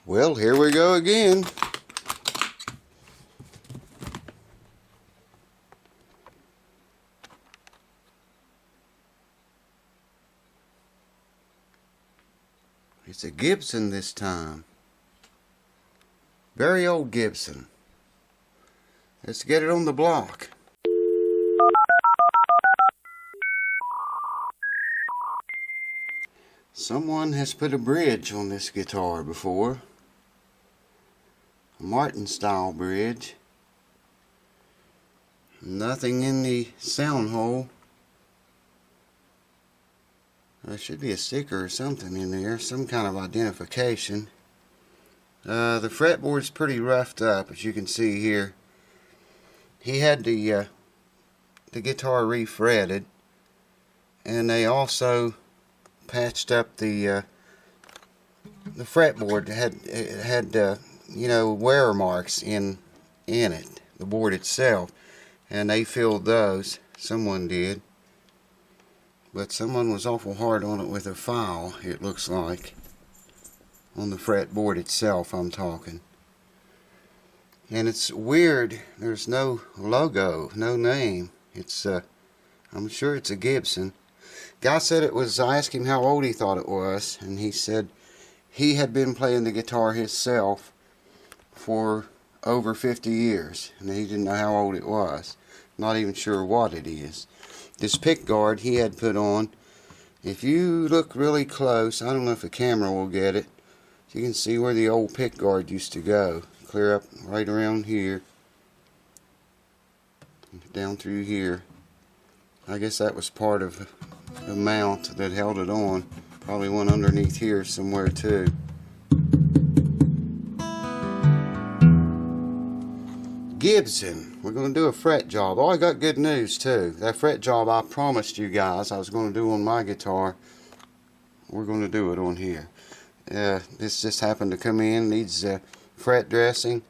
Well, here we go again. It's a Gibson this time. Very old Gibson. Let's get it on the block. Someone has put a bridge on this guitar before. A Martin style bridge. Nothing in the sound hole. There should be a sticker or something in there, some kind of identification. The fretboard's pretty roughed up, as you can see here. He had the guitar refretted, and they also patched up the fretboard. It had you know, wear marks in it, the board itself, and they filled those. Someone did, but someone was awful hard on it with a file, it looks like, on the fretboard itself I'm talking. And it's weird, there's no logo, no name. It's I'm sure it's a Gibson. Guy said it was, I asked him how old he thought it was, and he said he had been playing the guitar himself for over 50 years, and he didn't know how old it was. Not even sure what it is. This pick guard he had put on, if you look really close, I don't know if the camera will get it, you can see where the old pick guard used to go. Clear up right around here, down through here. I guess that was part of the mount that held it on. Probably one underneath here somewhere too. Gibson, we're going to do a fret job. Oh, I got good news too. That fret job I promised you guys I was going to do on my guitar, we're going to do it on here. This just happened to come in, needs fret dressing,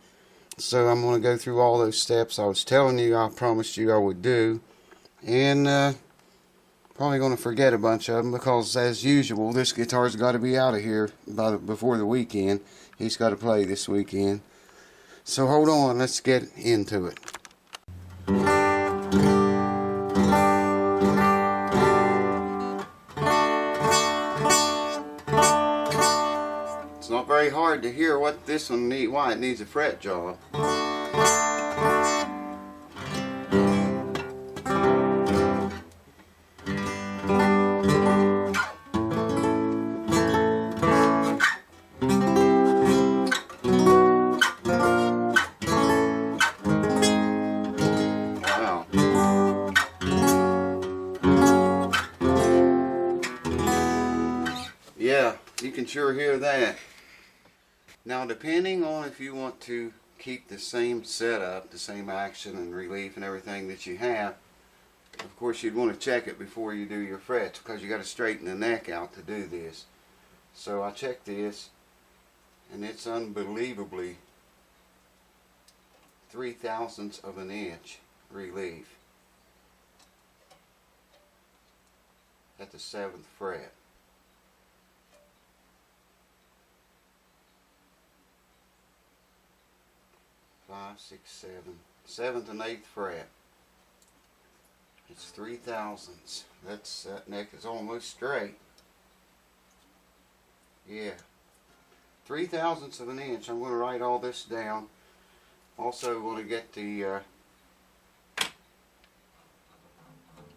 so I'm going to go through all those steps I was telling you I promised you I would do, and probably going to forget a bunch of them because, as usual, this guitar's got to be out of here before the weekend. He's got to play this weekend. So hold on, let's get into it. It's not very hard to hear what this one needs, why it needs a fret job. Yeah, you can sure hear that. Now, depending on if you want to keep the same setup, the same action and relief and everything that you have, of course you'd want to check it before you do your frets, because you got to straighten the neck out to do this. So I checked this, and it's unbelievably 0.03 of an inch relief at the 7th fret. 5, 6, 7, 7th and 8th fret. It's 0.03. That neck is almost straight. Yeah, 0.03 of an inch. I'm going to write all this down. Also, going to get the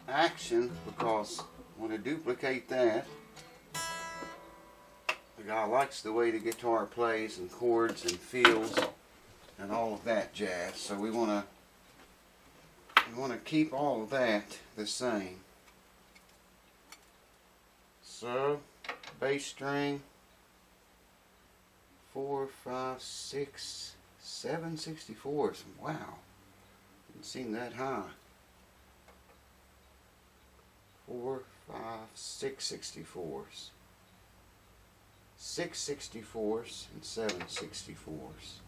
action, because I want to duplicate that. The guy likes the way the guitar plays and chords and feels and all of that jazz, so we want to keep all of that the same. So bass string 4, 5, 6, 7 64s. Wow, haven't seen that high. 4, 5, 6 64s, 6 64s, and 7 64s.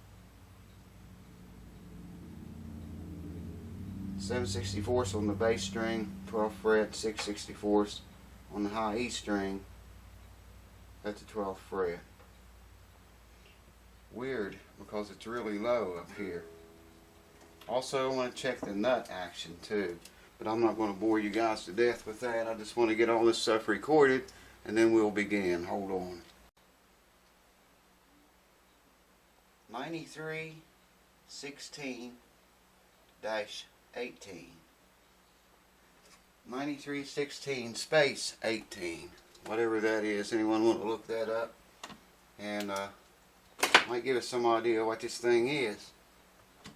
7 64ths on the bass string, 12th fret, 6 64ths on the high E string at the 12th fret. weird because it's really low up here. Also, I want to check the nut action too, but I'm not going to bore you guys to death with that. I just want to get all this stuff recorded and then we'll begin. Hold on. 9316-18. 9316 space 18. Whatever that is. Anyone want to look that up? And might give us some idea what this thing is.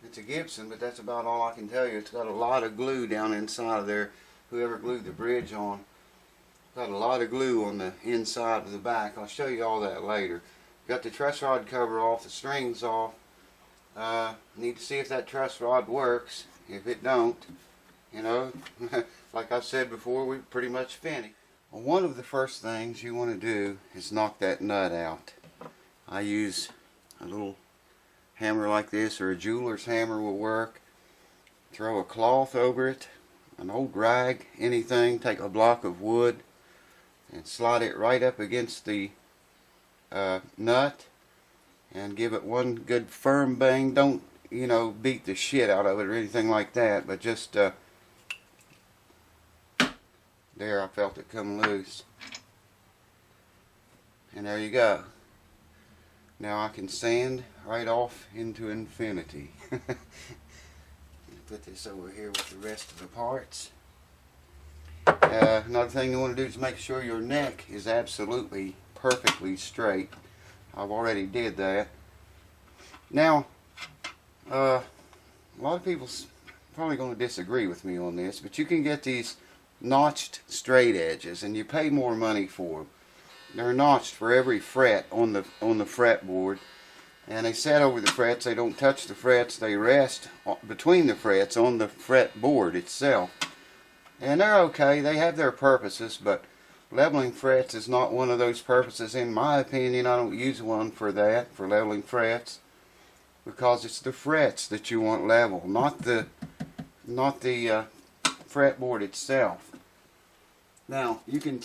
It's a Gibson, but that's about all I can tell you. It's got a lot of glue down inside of there. Whoever glued the bridge on, got a lot of glue on the inside of the back. I'll show you all that later. Got the truss rod cover off, the strings off. Need to see if that truss rod works. If it don't, you know, like I said before, we're pretty much finished. Well, one of the first things you want to do is knock that nut out. I use a little hammer like this, or a jeweler's hammer will work. Throw a cloth over it, an old rag, anything. Take a block of wood and slide it right up against the nut and give it one good firm bang. Don't, you know, beat the shit out of it or anything like that, but just there, I felt it come loose, and there you go. Now I can sand right off into infinity. Put this over here with the rest of the parts. Another thing you want to do is make sure your neck is absolutely perfectly straight. I've already did that. Now, a lot of people's probably going to disagree with me on this, but you can get these notched straight edges, and you pay more money for them. They're notched for every fret on the fretboard, and they set over the frets. They don't touch the frets. They rest between the frets on the fretboard itself, and they're okay. They have their purposes, but leveling frets is not one of those purposes. In my opinion, I don't use one for that, for leveling frets, because it's the frets that you want level, not the fretboard itself. Now you can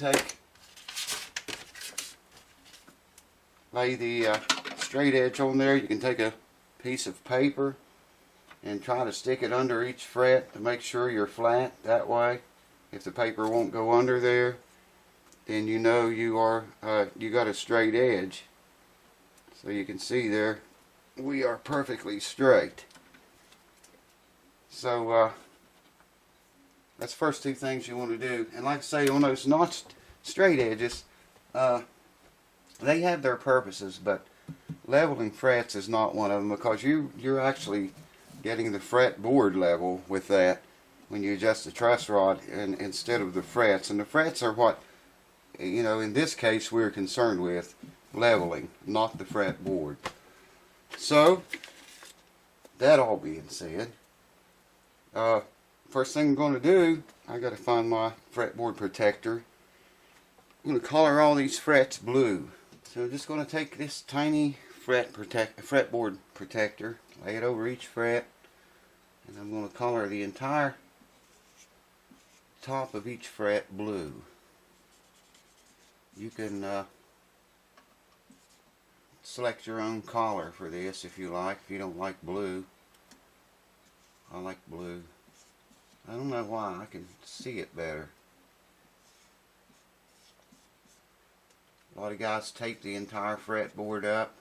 lay the straight edge on there. You can take a piece of paper and try to stick it under each fret to make sure you're flat. That way, if the paper won't go under there, then you know you got a straight edge. So you can see there, we are perfectly straight. So that's the first two things you want to do. And like I say, on those notched straight edges, they have their purposes, but leveling frets is not one of them, because you're actually getting the fretboard level with that when you adjust the truss rod instead of the frets. And the frets are what, you know, in this case we're concerned with leveling, not the fretboard. So, that all being said, first thing I'm going to do, I got to find my fretboard protector. I'm going to color all these frets blue. So I'm just going to take this tiny fretboard protector, lay it over each fret, and I'm going to color the entire top of each fret blue. You can select your own color for this if you like. If you don't like blue, I like blue. I don't know why, I can see it better. A lot of guys tape the entire fretboard up,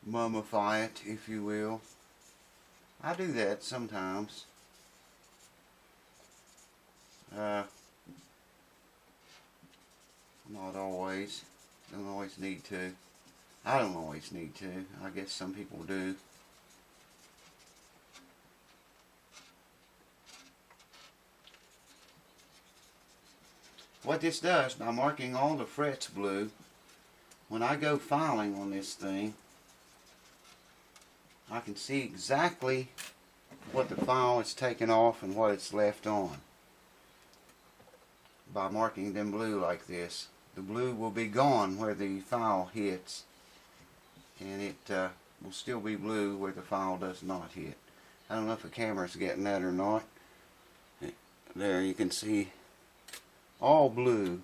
mummify it, if you will. I do that sometimes. Not always. Don't always need to. I don't always need to. I guess some people do. What this does, by marking all the frets blue, when I go filing on this thing, I can see exactly what the file is taken off and what it's left on. By marking them blue like this, the blue will be gone where the file hits, and it will still be blue where the file does not hit. I don't know if the camera's getting that or not. There you can see all blue.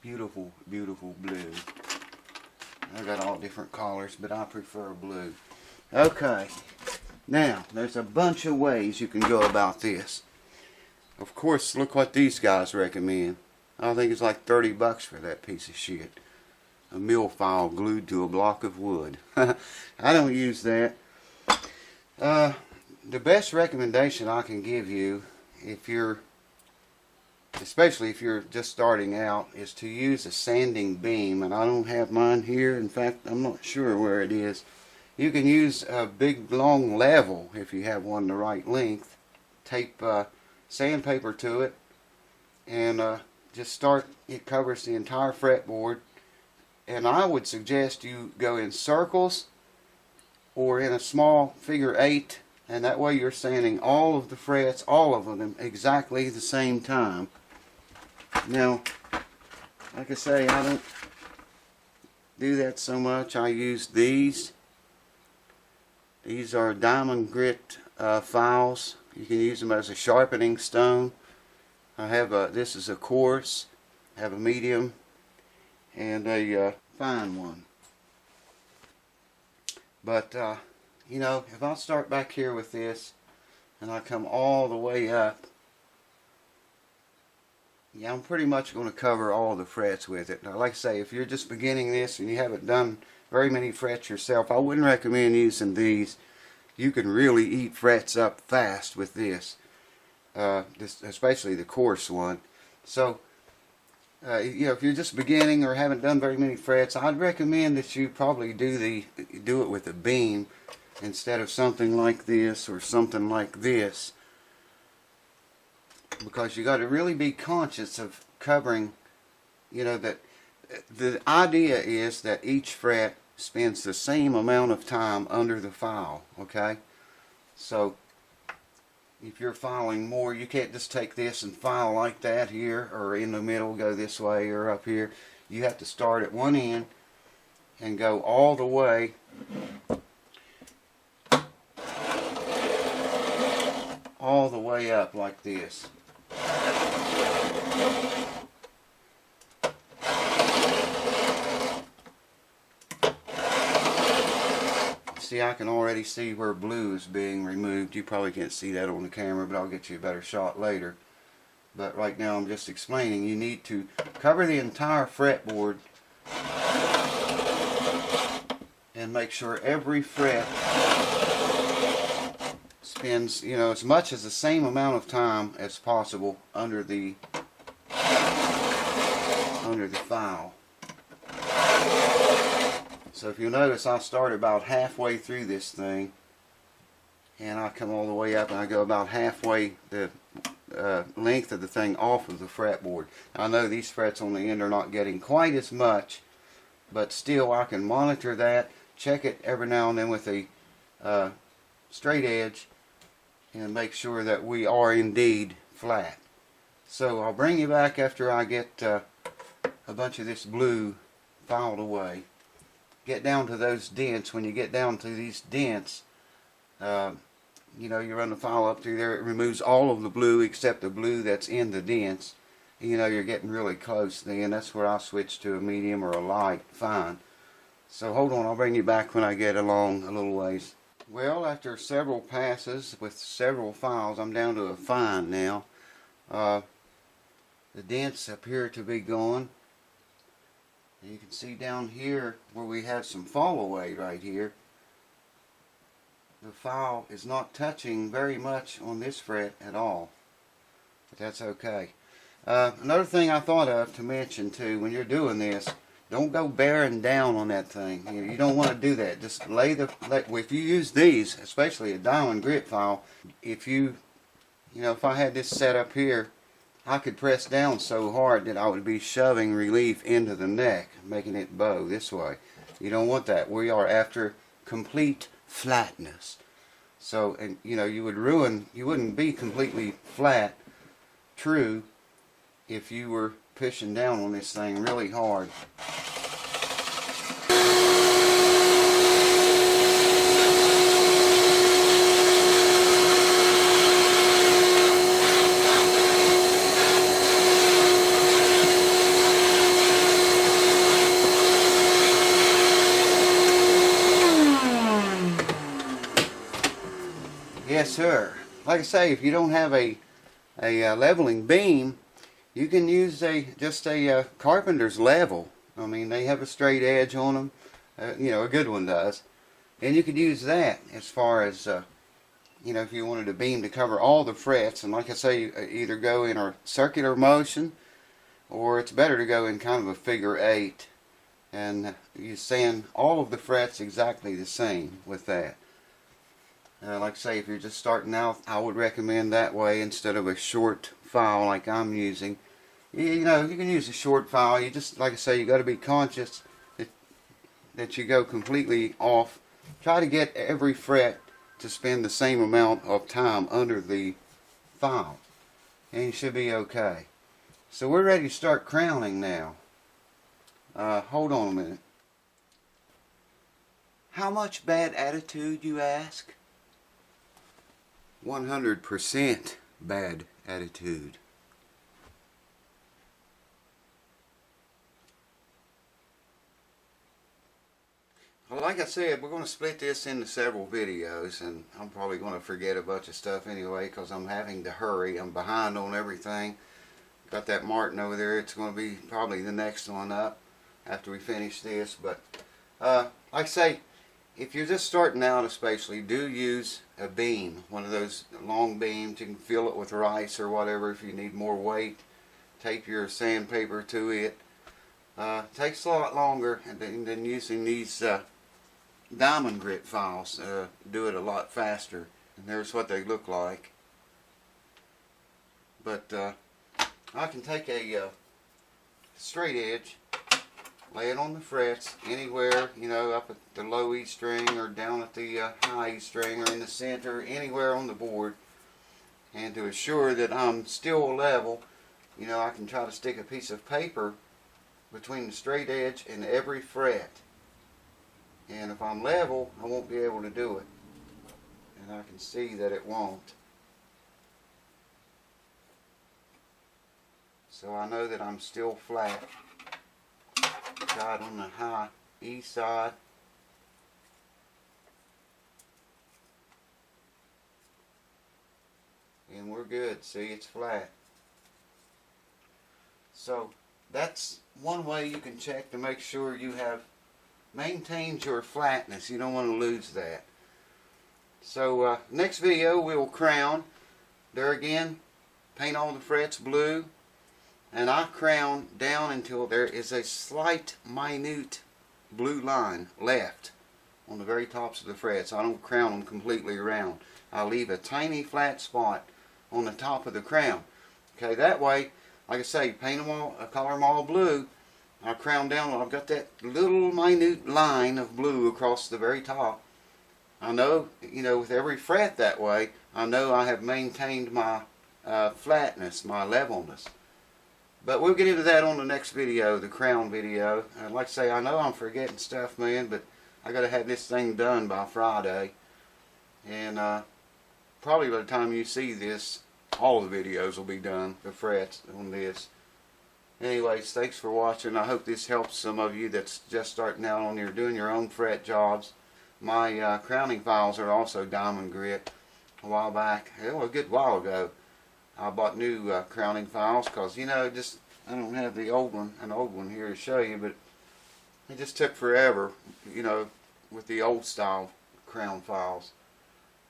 Beautiful, beautiful blue. I got all different colors, but I prefer blue. Okay, now there's a bunch of ways you can go about this. Of course, look what these guys recommend. I think it's like 30 bucks for that piece of shit. A mill file glued to a block of wood. I don't use that. The best recommendation I can give you, especially if you're just starting out, is to use a sanding beam. And I don't have mine here. In fact, I'm not sure where it is. You can use a big long level if you have one the right length. Tape sandpaper to it and just start. It covers the entire fretboard. And I would suggest you go in circles or in a small figure 8, and that way you're sanding all of the frets, all of them, exactly the same time. Now, like I say, I don't do that so much. I use these. These are diamond grit files. You can use them as a sharpening stone. I have this is a coarse, I have a medium, and a fine one. But you know, if I start back here with this and I come all the way up, yeah, I'm pretty much going to cover all the frets with it. Now, like I say, if you're just beginning this and you haven't done very many frets yourself, I wouldn't recommend using these. You can really eat frets up fast with this, especially the coarse one. So you know, if you're just beginning or haven't done very many frets, I'd recommend that you probably do it with a beam instead of something like this or something like this, because you got to really be conscious of covering. You know, that the idea is that each fret spends the same amount of time under the file. Okay, so if you're filing more, you can't just take this and file like that here, or in the middle, go this way, or up here. You have to start at one end and go all the way up like this. See, I can already see where blue is being removed. You probably can't see that on the camera, but I'll get you a better shot later. But right now I'm just explaining. You need to cover the entire fretboard and make sure every fret spends, you know, as much as the same amount of time as possible under the file. So if you'll notice, I start about halfway through this thing, and I come all the way up, and I go about halfway the length of the thing off of the fretboard. I know these frets on the end are not getting quite as much, but still I can monitor that, check it every now and then with a straight edge, and make sure that we are indeed flat. So I'll bring you back after I get a bunch of this blue filed away. Get down to those dents. When you get down to these dents, you know, you run the file up through there, it removes all of the blue except the blue that's in the dents. You know, you're getting really close then. That's where I'll switch to a medium or a light fine. So hold on, I'll bring you back when I get along a little ways. Well, after several passes with several files, I'm down to a fine now. The dents appear to be gone. You can see down here where we have some fall away right here. The file is not touching very much on this fret at all, but that's okay. Another thing I thought of to mention too, when you're doing this, don't go bearing down on that thing. You don't want to do that. Just if you use these, especially a diamond grit file, if I had this set up here, I could press down so hard that I would be shoving relief into the neck, making it bow this way. You don't want that. We are after complete flatness. So, and you know, you wouldn't be completely flat, true, if you were pushing down on this thing really hard. Yes, sir. Like I say, if you don't have a leveling beam, you can use just a carpenter's level. I mean, they have a straight edge on them. You know, a good one does. And you could use that as far as, you know, if you wanted a beam to cover all the frets. And like I say, you either go in a circular motion, or it's better to go in kind of a figure 8. And you sand all of the frets exactly the same with that. Like I say, if you're just starting out, I would recommend that way instead of a short file like I'm using. You know, you can use a short file. You just, like I say, you got to be conscious that you go completely off. Try to get every fret to spend the same amount of time under the file, and you should be okay. So we're ready to start crowning now. Hold on a minute. How much bad attitude, you ask? 100% bad attitude. Well, like I said, we're going to split this into several videos, and I'm probably going to forget a bunch of stuff anyway because I'm having to hurry. I'm behind on everything. Got that Martin over there. It's going to be probably the next one up after we finish this. But like I say, if you're just starting out especially, do use a beam, one of those long beams. You can fill it with rice or whatever if you need more weight. Tape your sandpaper to it. Takes a lot longer than using these diamond grit files. Do it a lot faster, and there's what they look like. But I can take a straight edge, lay it on the frets anywhere, you know, up at the low E string or down at the high E string or in the center, anywhere on the board. And to assure that I'm still level, you know, I can try to stick a piece of paper between the straight edge and every fret. And if I'm level, I won't be able to do it. And I can see that it won't. So I know that I'm still flat. Try it on the high E side. And we're good. See, it's flat. So that's one way you can check to make sure you have maintained your flatness. You don't want to lose that. So next video we'll crown. There again, paint all the frets blue. And I crown down until there is a slight, minute blue line left on the very tops of the frets. I don't crown them completely around. I leave a tiny flat spot on the top of the crown. Okay, that way, like I say, paint them all, color them all blue. I crown down. I've got that little minute line of blue across the very top. I know, you know, with every fret that way, I know I have maintained my flatness, my levelness. But we'll get into that on the next video, the crown video. And like I say, I know I'm forgetting stuff, man, but I got to have this thing done by Friday. And probably by the time you see this, all the videos will be done, the frets on this. Anyways, thanks for watching. I hope this helps some of you that's just starting out on doing your own fret jobs. My crowning files are also diamond grit. A while back, a good while ago, I bought new crowning files because, you know, just I don't have the old one here to show you, but it just took forever, you know, with the old style crown files.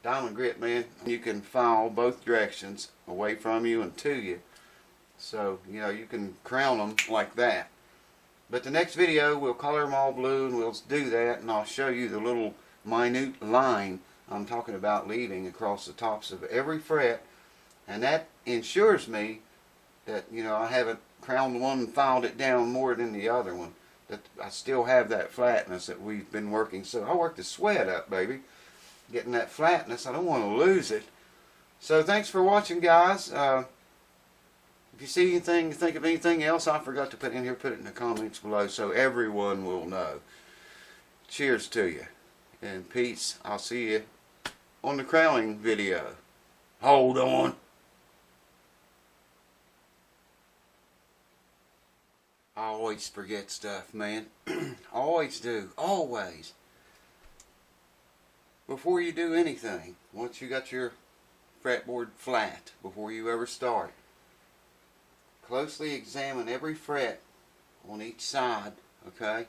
Diamond grit, man, you can file both directions, away from you and to you. So, you know, you can crown them like that. But the next video, we'll color them all blue, and we'll do that, and I'll show you the little minute line I'm talking about leaving across the tops of every fret. And that ensures me that, you know, I haven't crowned one and filed it down more than the other one. That I still have that flatness that we've been working. So I worked the sweat up, baby. Getting that flatness. I don't want to lose it. So thanks for watching, guys. If you see anything, think of anything else I forgot to put in here, put it in the comments below so everyone will know. Cheers to you. And peace. I'll see you on the crowning video. Hold on. I always forget stuff, man. Always do. Always. Before you do anything, once you got your fretboard flat before you ever start. Closely examine every fret on each side, okay?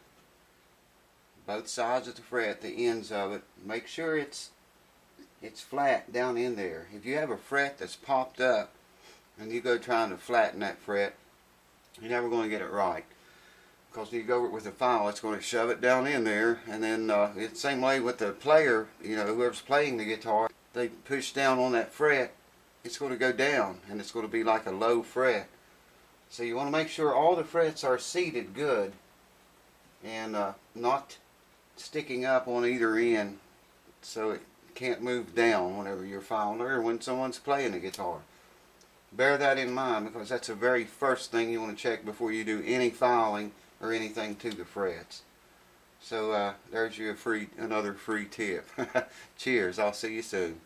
Both sides of the fret, the ends of it. Make sure it's flat down in there. If you have a fret that's popped up and you go trying to flatten that fret, you're never going to get it right. Because you go with a file, it's going to shove it down in there, and then it's the same way with the player, you know, whoever's playing the guitar, they push down on that fret, it's going to go down, and it's going to be like a low fret. So you want to make sure all the frets are seated good, and not sticking up on either end, so it can't move down whenever you're filing or when someone's playing the guitar. Bear that in mind, because that's the very first thing you want to check before you do any filing or anything to the frets. So there's your another free tip. Cheers, I'll see you soon.